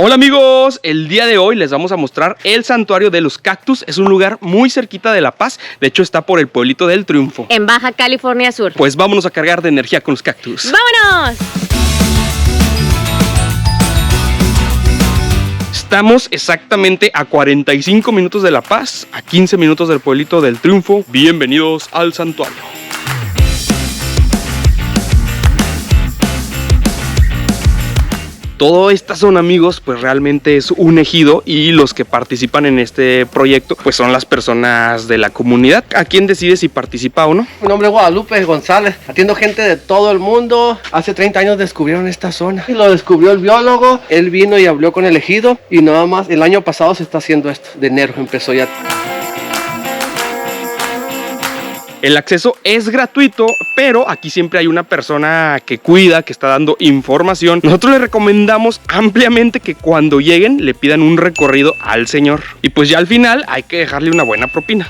Hola amigos, el día de hoy les vamos a mostrar el santuario de los cactus. Es un lugar muy cerquita de La Paz, de hecho está por el pueblito del Triunfo, en Baja California Sur. Pues vámonos a cargar de energía con los cactus. ¡Vámonos! Estamos exactamente a 45 minutos de La Paz, a 15 minutos del pueblito del Triunfo. Bienvenidos al santuario. Toda esta zona, amigos, pues realmente es un ejido y los que participan en este proyecto pues son las personas de la comunidad. ¿A quién decide si participa o no? Mi nombre es Guadalupe González, atiendo gente de todo el mundo. Hace 30 años descubrieron esta zona y lo descubrió el biólogo. Él vino y habló con el ejido y nada más el año pasado se está haciendo esto. De enero empezó ya. El acceso es gratuito, pero aquí siempre hay una persona que cuida, que está dando información. Nosotros les recomendamos ampliamente que cuando lleguen le pidan un recorrido al señor. Y pues ya al final hay que dejarle una buena propina.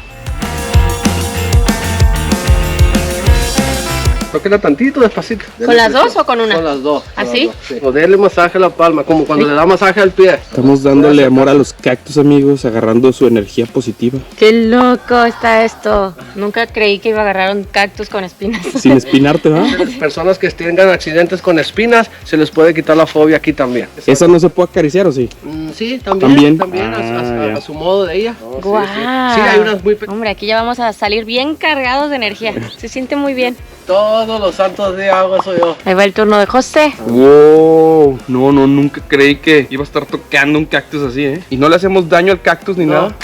Tóquela tantito, despacito. ¿Con las dos o con una? Con las dos. ¿Así? Sí. O darle masaje a la palma, como cuando le da masaje al pie. Estamos dándole amor a los cactus, amigos, agarrando su energía positiva. ¡Qué loco está esto! Nunca creí que iba a agarrar un cactus con espinas. Sin espinarte, ¿va? Las personas que tengan accidentes con espinas, se les puede quitar la fobia aquí también. ¿Esa no se puede acariciar o sí? Sí, también. Ah, a su modo de ella. No, ¡Guau! Sí, hay unas muy pequeñas. Hombre, aquí ya vamos a salir bien cargados de energía. Se siente muy bien. Todos los santos días hago eso yo. Ahí va el turno de José. ¡Wow! No, nunca creí que iba a estar tocando un cactus así, ¿eh? Y no le hacemos daño al cactus ni nada.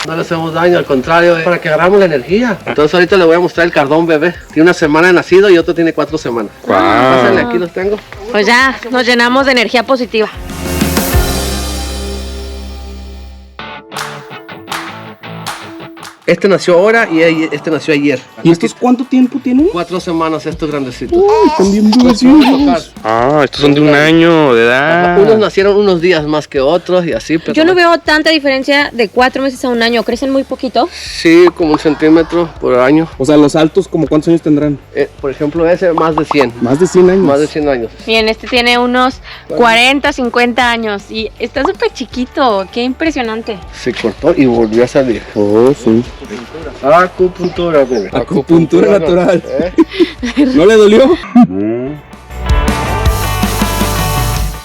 No le hacemos daño, al contrario, para que agarramos la energía. Entonces ahorita le voy a mostrar el cardón bebé. Tiene una semana de nacido y otro tiene 4 semanas. Wow. Pásenle, aquí los tengo. Pues ya nos llenamos de energía positiva. Este nació ahora y este nació ayer. ¿Y estos cuánto tiempo tienen? 4 semanas estos grandecitos. También Tocar. Ah, estos son de un año de edad. Unos nacieron unos días más que otros y así. Pero Yo no veo tanta diferencia de 4 meses a un año. ¿Crecen muy poquito? Sí, como 1 centímetro por año. O sea, los altos, ¿como cuántos años tendrán? Por ejemplo, ese más de 100. Más de 100 años. Más de 100 años. Bien, este tiene unos 40, 50 años y está súper chiquito. ¡Qué impresionante! Se cortó y volvió a salir. Oh, sí. Acupuntura, mire. Acupuntura natural. ¿No le dolió?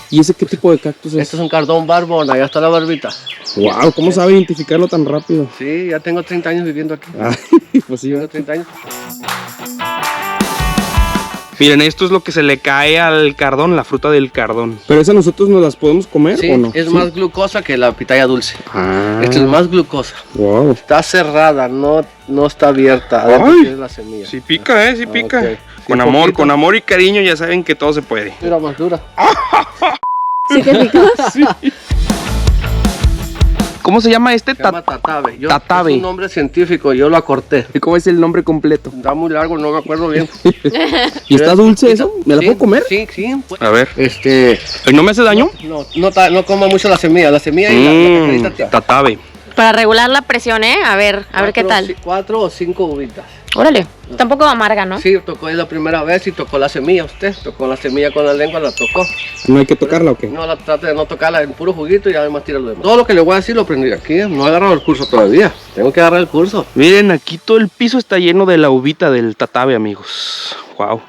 ¿Y ese qué tipo de cactus es? Este es un cardón barbón, allá está la barbita. Wow, ¿cómo sabe identificarlo tan rápido? Sí, ya tengo 30 años viviendo aquí. Ay, pues sí. Tengo 30 años. Miren, esto es lo que se le cae al cardón, la fruta del cardón. ¿Pero esa nosotros nos las podemos comer Sí, o no? es más glucosa que la pitaya dulce. Ah. Esta es más glucosa. Wow. Está cerrada, no está abierta. Adentro Ay. tiene la semilla. Sí pica, sí pica. Ok. Con Sí, amor, poquito. con amor y cariño ya saben que todo se puede. Mira, más dura. ¿Sí que pica? Sí. ¿Cómo se llama este? Se llama tatabe. Tatabe. Es un nombre científico, yo lo acorté. ¿Y cómo es el nombre completo? Está muy largo, no me acuerdo bien. ¿Y está dulce eso? ¿Me la Sí, puedo comer? Sí. A ver. ¿Y no me hace daño? No coma mucho la semilla. La semilla y la cascarita. Tatabe. Para regular la presión, ¿eh? A ver qué tal. 4 o 5 uvitas. Órale, tampoco amarga, ¿no? Sí, tocó la primera vez y tocó la semilla usted. Tocó la semilla con la lengua, la tocó. ¿No hay que tocarla o qué? No, la trate de no tocarla en puro juguito y además tira lo demás. Todo lo que le voy a decir lo aprendí aquí. No he agarrado el curso todavía. Tengo que agarrar el curso. Miren, aquí todo el piso está lleno de la uvita del tatabe, amigos. Wow.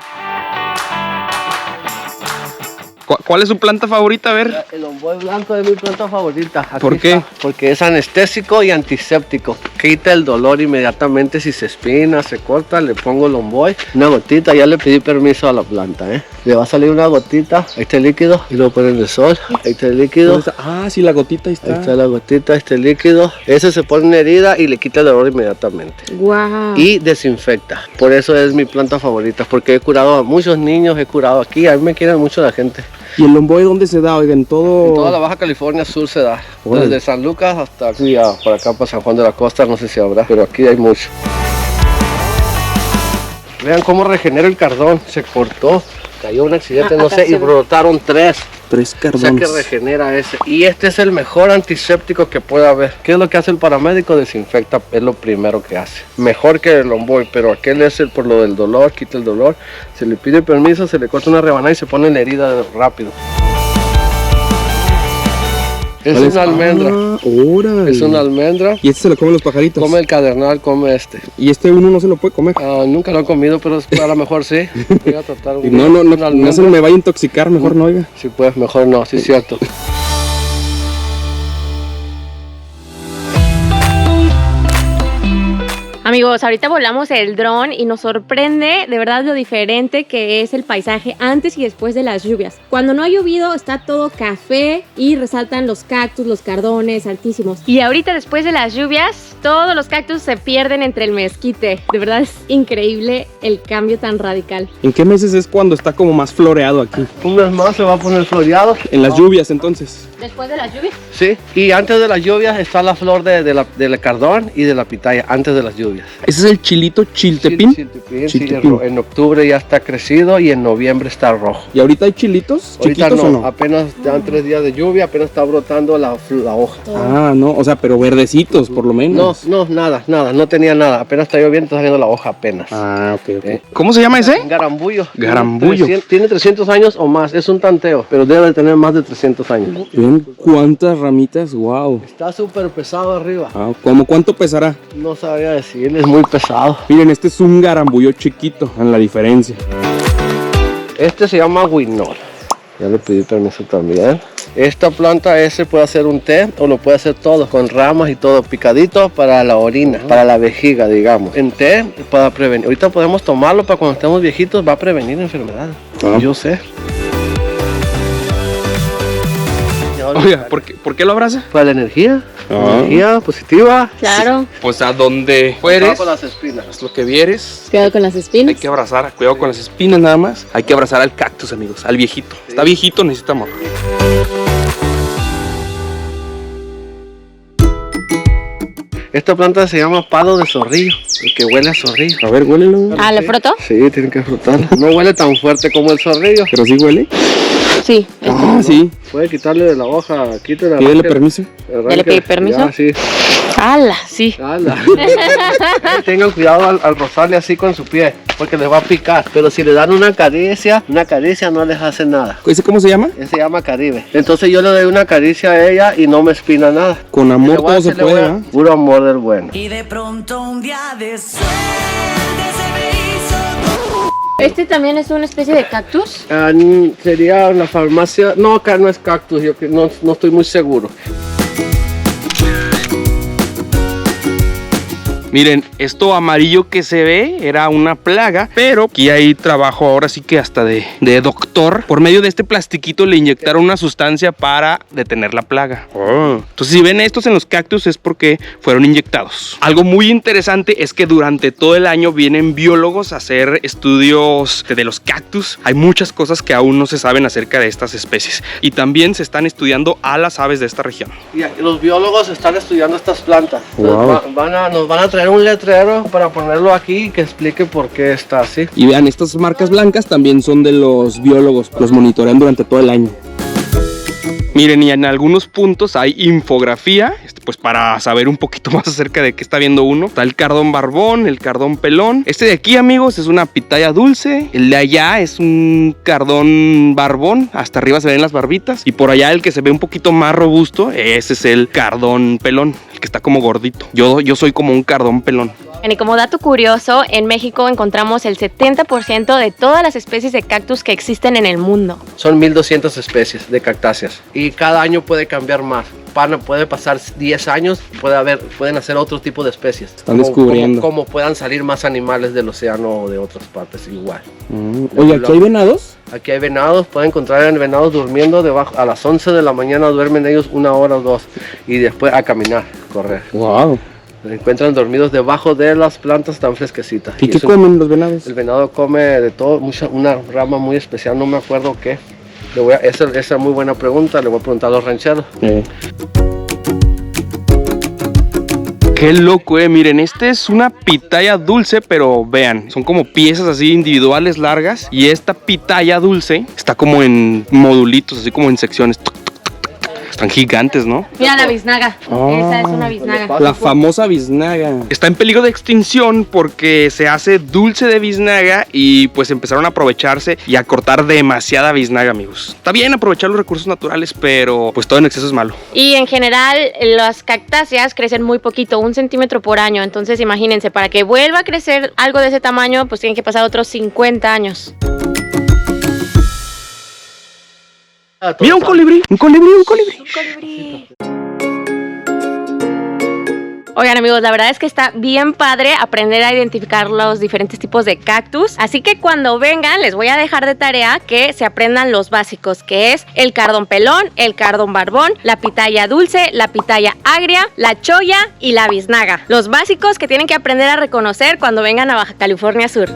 ¿Cuál es su planta favorita? A ver. El omboe blanco es mi planta favorita. Aquí ¿Por qué? está, porque es anestésico y antiséptico. Quita el dolor inmediatamente si se espina, se corta. Le pongo el omboe, una gotita. Ya le pedí permiso a la planta, ¿eh? Le va a salir una gotita, este líquido, y lo ponen en el sol. Este líquido. Ah, sí, la gotita ahí está. Ahí está la gotita, este líquido. Ese se pone en herida y le quita el dolor inmediatamente. Guau. Y desinfecta. Por eso es mi planta favorita, porque he curado a muchos niños, he curado aquí. A mí me quieren mucho la gente. ¿Y el omboe dónde se da? Oigan, todo... En toda la Baja California Sur se da. Órale. Desde San Lucas hasta aquí, para acá, para San Juan de la Costa, no sé si habrá, pero aquí hay mucho. Vean cómo regenera el cardón, se cortó. cayó un accidente, no sé, y percibe. brotaron 3. 3 O sea cardones. que regenera ese. Y este es el mejor antiséptico que puede haber. ¿Qué es lo que hace el paramédico? Desinfecta, es lo primero que hace. Mejor que el Lomboy, pero aquel es el por lo del dolor, quita el dolor. Se le pide permiso, se le corta una rebanada y se pone en la herida rápido. Es ¿Cuál una almendra. Ah, órale. Es una almendra. Y este se lo comen los pajaritos. Come el cadernal, come este. Y este uno no se lo puede comer. Nunca lo he comido, pero a lo mejor sí. Voy a tratar Y no una se almendra. me vaya a intoxicar, mejor no, oiga. Sí, pues mejor no, sí es cierto. Amigos, ahorita volamos el dron y nos sorprende de verdad lo diferente que es el paisaje antes y después de las lluvias. Cuando no ha llovido está todo café y resaltan los cactus, los cardones altísimos. Y ahorita después de las lluvias, todos los cactus se pierden entre el mezquite. De verdad es increíble el cambio tan radical. ¿En qué meses es cuando está como más floreado aquí? Un mes más se va a poner floreado. En las lluvias, entonces. ¿Después de las lluvias? Sí, y antes de las lluvias está la flor del cardón y de la pitaya, antes de las lluvias. Ese es el chilito chiltepín. Chiltepín, sí, Chiltepín. en octubre ya está crecido y en noviembre está rojo. ¿Y ahorita hay chilitos? Ahorita ¿Chiquitos no, o no? apenas dan 3 días de lluvia, apenas está brotando la hoja. Ah, no, o sea, pero verdecitos por lo No, menos. nada, no tenía nada, apenas está lloviendo, está saliendo la hoja apenas. Ah, ok, ok. Eh. ¿Cómo se llama ese? Garambullo. Garambullo. Tiene 300 años o más, es un tanteo, pero debe de tener más de 300 años. ¿Ven cuántas ramitas? Wow. Está súper pesado arriba. Ah, ¿cómo cuánto pesará? No sabría decirle, es muy pesado. Miren, este es un garambullo chiquito, en la diferencia. Este se llama Winol. Ya le pedí permiso también. Esta planta ese puede hacer un té o lo puede hacer todo, con ramas y todo, picadito para la orina, para la vejiga, digamos. En té para prevenir. Ahorita podemos tomarlo para cuando estemos viejitos, va a prevenir enfermedades. Ah. Yo sé. Oiga, ¿por qué lo abraza? Para la energía, Ah. energía positiva. Claro. Pues a donde Cuidado con las espinas. haz lo que vieres. Cuidado con las Hay espinas. que abrazar, cuidado con las espinas nada más. Hay que abrazar al cactus, amigos, al viejito. Está viejito, necesita amor. Esta planta se llama palo de zorrillo, el que huele a zorrillo. A ver, huélelo. Ah, ¿le frotó? Sí, tienen que frotarlo. No huele tan fuerte como el zorrillo. Pero sí huele. Sí. Ah, sí. Puede quitarle de la hoja, quítale. Pídele permiso. ¿Ya le pedí permiso? Ya, sí. ¡Hala! Sí. Ala. Tengan cuidado al rozarle así con su pie, porque les va a picar. Pero si le dan una caricia no les hace nada. ¿Ese cómo se llama? Ese se llama Caribe. Entonces yo le doy una caricia a ella y no me espina nada. Con Le amor voy a todo se hacer- le voy puede, a- ¿verdad? Puro amor del bueno. Y de pronto un día de suerte se me hizo. ¿Este también es una especie de cactus? Sería en la farmacia. No, acá no es cactus, yo no estoy muy seguro. Miren, esto amarillo que se ve era una plaga, pero aquí hay trabajo ahora sí que hasta de doctor. Por medio de este plastiquito le inyectaron una sustancia para detener la plaga. Entonces si ven estos en los cactus es porque fueron inyectados. Algo muy interesante es que durante todo el año vienen biólogos a hacer estudios de los cactus. Hay muchas cosas que aún no se saben acerca de estas especies. Y también se están estudiando a las aves de esta región. Y aquí los biólogos están estudiando estas plantas. Wow. Nos van a traer un letrero para ponerlo aquí que explique por qué está así. Y vean, estas marcas blancas también son de los biólogos, los monitorean durante todo el año. Miren, y en algunos puntos hay infografía, pues para saber un poquito más acerca de qué está viendo uno. Está el cardón barbón, el cardón pelón. Este de aquí, amigos, es una pitaya dulce. El de allá es un cardón barbón, hasta arriba se ven las barbitas. Y por allá el que se ve un poquito más robusto, ese es el cardón pelón, el que está como gordito. Yo soy como un cardón pelón. Y como dato curioso, en México encontramos el 70% de todas las especies de cactus que existen en el mundo. Son 1200 especies de cactáceas y cada año puede cambiar más. Puede pasar 10 años, pueden hacer otro tipo de especies. Están descubriendo. Como puedan salir más animales del océano o de otras partes igual. Oye, ¿aquí hay venados? Aquí hay venados, pueden encontrar venados durmiendo debajo. A las 11 de la mañana duermen ellos 1 hora o 2 y después a caminar, correr. Wow. Se encuentran dormidos debajo de las plantas tan fresquecitas. ¿Y qué es comen los venados? El venado come de todo, una rama muy especial, no me acuerdo qué. Esa es muy buena pregunta, le voy a preguntar a los rancheros. ¿Qué Qué loco, miren, este es una pitaya dulce, pero vean, son como piezas así individuales largas y esta pitaya dulce está como en modulitos, así como en secciones. Están gigantes, ¿no? Mira la biznaga. Esa es una biznaga. La famosa biznaga. Está en peligro de extinción porque se hace dulce de biznaga y pues empezaron a aprovecharse y a cortar demasiada biznaga, amigos. Está bien aprovechar los recursos naturales, pero pues todo en exceso es malo. Y en general las cactáceas crecen muy poquito, 1 centímetro por año. Entonces imagínense, para que vuelva a crecer algo de ese tamaño, pues tienen que pasar otros 50 años. Mira, un colibrí, un colibrí, un colibrí. Un colibrí. Oigan, amigos, la verdad es que está bien padre aprender a identificar los diferentes tipos de cactus. Así que cuando vengan les voy a dejar de tarea que se aprendan los básicos, que es el cardón pelón, el cardón barbón, la pitaya dulce, la pitaya agria, la cholla y la biznaga. Los básicos que tienen que aprender a reconocer cuando vengan a Baja California Sur.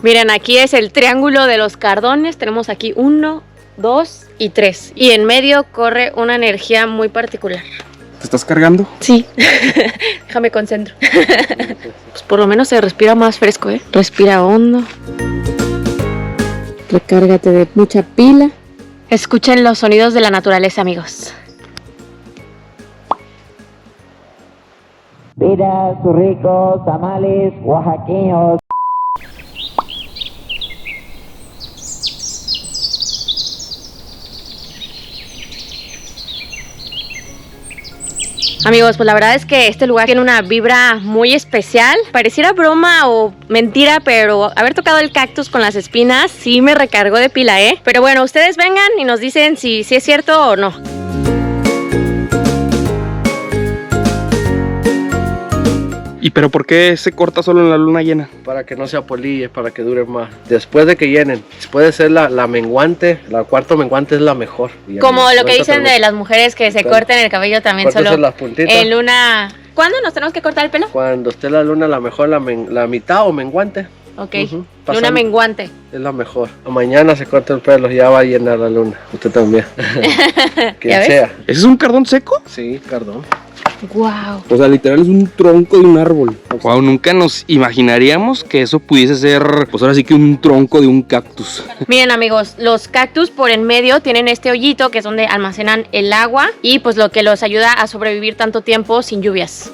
Miren, aquí es el triángulo de los cardones. Tenemos aquí 1, 2 y 3. Y en medio corre una energía muy particular. ¿Te estás cargando? Sí. Déjame concentro. Pues por lo menos se respira más fresco, ¿eh? Respira hondo. Recárgate de mucha pila. Escuchen los sonidos de la naturaleza, amigos. Mira sus ricos tamales oaxaqueños. Amigos, pues la verdad es que este lugar tiene una vibra muy especial. Pareciera broma o mentira, pero haber tocado el cactus con las espinas sí me recargó de pila, ¿eh? Pero bueno, ustedes vengan y nos dicen si es cierto o no. ¿Y pero por qué se corta solo en la luna llena? Para que no se apolille, para que dure más. Después de que llenen, puede ser la menguante, la cuarta menguante es la mejor. Como lo que dicen de las mujeres que se corten el cabello también solo las puntitas. en luna. ¿Cuándo nos tenemos que cortar el pelo? Cuando esté la luna, la mejor, la mitad o menguante. Ok, Pasando, luna menguante. Es la mejor. Mañana se corta el pelo, ya va a llenar la luna. Usted también. Quien sea. ¿Ese es un cardón seco? Sí, cardón. Wow. O sea, literal es un tronco de un árbol. Wow, nunca nos imaginaríamos que eso pudiese ser, pues ahora sí que un tronco de un cactus. Miren, amigos, los cactus por en medio tienen este hoyito que es donde almacenan el agua y pues lo que los ayuda a sobrevivir tanto tiempo sin lluvias.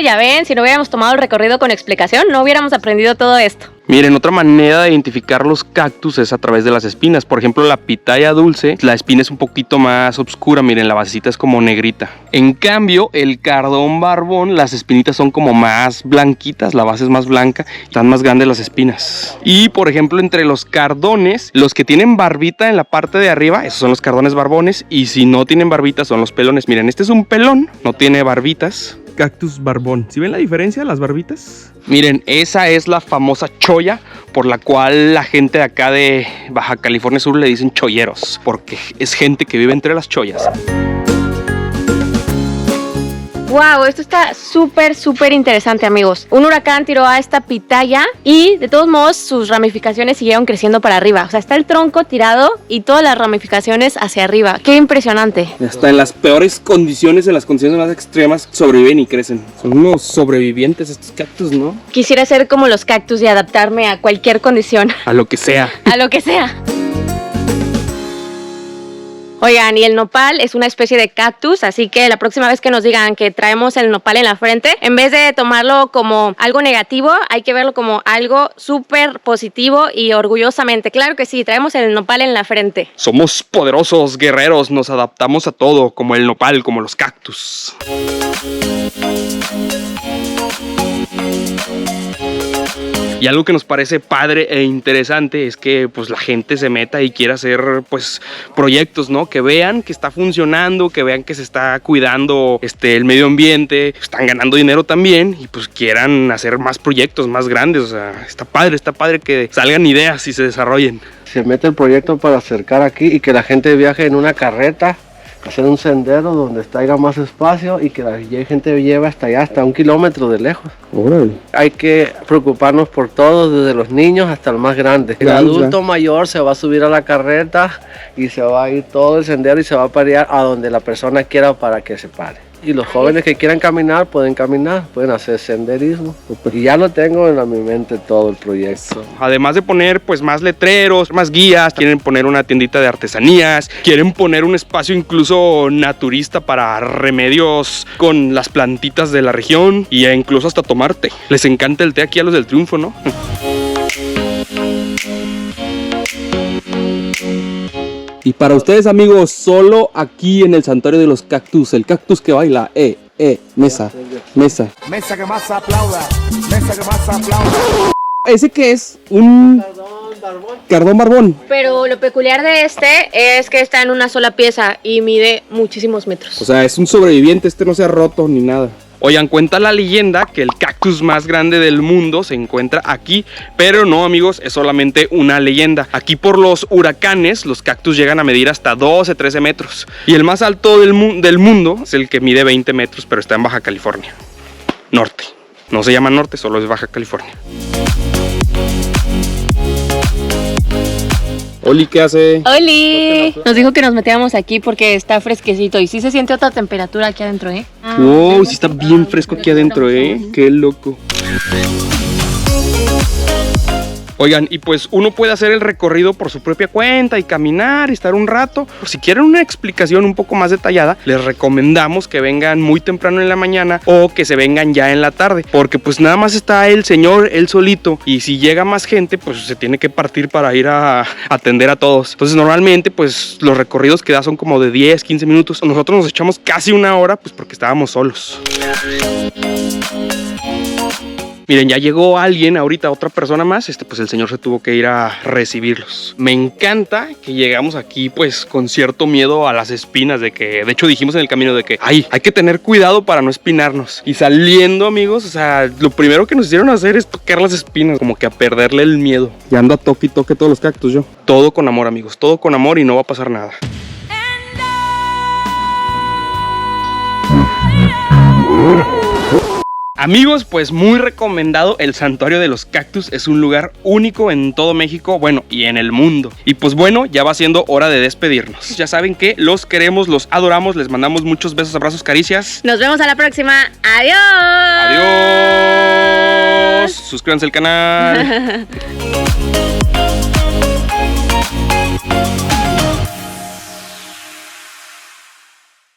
Ya ven, si no hubiéramos tomado el recorrido con explicación, no hubiéramos aprendido todo esto. Miren, otra manera de identificar los cactus es a través de las espinas. Por ejemplo, la pitaya dulce, la espina es un poquito más oscura. Miren, la basecita es como negrita. En cambio, el cardón barbón, las espinitas son como más blanquitas, la base es más blanca, están más grandes las espinas. Y, por ejemplo, entre los cardones, los que tienen barbita en la parte de arriba, esos son los cardones barbones. Y si no tienen barbita, son los pelones. Miren, este es un pelón, no tiene barbitas. Cactus barbón. ¿Sí ven la diferencia, las barbitas? Miren, esa es la famosa cholla, por la cual la gente de acá de Baja California Sur le dicen cholleros, porque es gente que vive entre las chollas. Wow, esto está súper interesante, amigos. Un huracán tiró a esta pitaya y de todos modos sus ramificaciones siguieron creciendo para arriba. O sea, está el tronco tirado y todas las ramificaciones hacia arriba. ¡Qué impresionante! Hasta en las peores condiciones, en las condiciones más extremas, sobreviven y crecen. Son unos sobrevivientes estos cactus, ¿no? Quisiera ser como los cactus y adaptarme a cualquier condición. A lo que sea. A lo que sea. Oigan, y el nopal es una especie de cactus, así que la próxima vez que nos digan que traemos el nopal en la frente, en vez de tomarlo como algo negativo, hay que verlo como algo súper positivo y orgullosamente. Claro que sí, traemos el nopal en la frente. Somos poderosos guerreros, nos adaptamos a todo, como el nopal, como los cactus. Y algo que nos parece padre e interesante es que pues la gente se meta y quiera hacer pues proyectos, ¿no? Que vean que está funcionando, que vean que se está cuidando el medio ambiente, están ganando dinero también y pues quieran hacer más proyectos más grandes. O sea, está padre que salgan ideas y se desarrollen. Se mete el proyecto para acercar aquí y que la gente viaje en una carreta hacer un sendero donde haya más espacio y que la gente lleve hasta allá, hasta 1 kilómetro de lejos. Órale. Hay que preocuparnos por todos, desde los niños hasta el más grande. El adulto mayor se va a subir a la carreta y se va a ir todo el sendero y se va a parar a donde la persona quiera para que se pare. Y los jóvenes que quieran caminar, pueden hacer senderismo. Y ya lo tengo en mi mente todo el proyecto. Además de poner pues más letreros, más guías, quieren poner una tiendita de artesanías, quieren poner un espacio incluso naturista para remedios con las plantitas de la región y incluso hasta tomar té. Les encanta el té aquí a los del Triunfo, ¿no? Y para ustedes, amigos, solo aquí en el Santuario de los Cactus, el cactus que baila, mesa, mesa. Mesa que más aplauda, mesa que más aplauda. Ese que es un cardón barbón. Pero lo peculiar de este es que está en una sola pieza y mide muchísimos metros. O sea, es un sobreviviente, este no se ha roto ni nada. Oigan, cuenta la leyenda que el cactus más grande del mundo se encuentra aquí, pero no, amigos, es solamente una leyenda. Aquí por los huracanes, los cactus llegan a medir hasta 12, 13 metros. Y el más alto del mundo es el que mide 20 metros, pero está en Baja California Norte. No se llama Norte, solo es Baja California. Oli, ¿qué hace? ¡Oli! Nos dijo que nos metiéramos aquí porque está fresquecito y sí se siente otra temperatura aquí adentro, ¿eh? Wow, sí está bien fresco aquí adentro, Qué loco. Oigan, y pues uno puede hacer el recorrido por su propia cuenta y caminar y estar un rato. Por si quieren una explicación un poco más detallada, les recomendamos que vengan muy temprano en la mañana o que se vengan ya en la tarde, porque pues nada más está el señor, él solito, y si llega más gente, pues se tiene que partir para ir a atender a todos. Entonces normalmente pues los recorridos que da son como de 10, 15 minutos. Nosotros nos echamos casi una hora pues porque estábamos solos. Miren, ya llegó alguien ahorita, otra persona más, pues el señor se tuvo que ir a recibirlos. Me encanta que llegamos aquí pues con cierto miedo a las espinas, de hecho dijimos en el camino de que hay que tener cuidado para no espinarnos. Y saliendo, amigos, o sea, lo primero que nos hicieron hacer es tocar las espinas, como que a perderle el miedo. Y ando a toque y toque todos los cactus yo. Todo con amor, amigos, todo con amor y no va a pasar nada. Amigos, pues muy recomendado el Santuario de los Cactus. Es un lugar único en todo México, bueno, y en el mundo. Y pues bueno, ya va siendo hora de despedirnos. Ya saben que los queremos, los adoramos, les mandamos muchos besos, abrazos, caricias. Nos vemos a la próxima. ¡Adiós! Adiós. Suscríbanse al canal.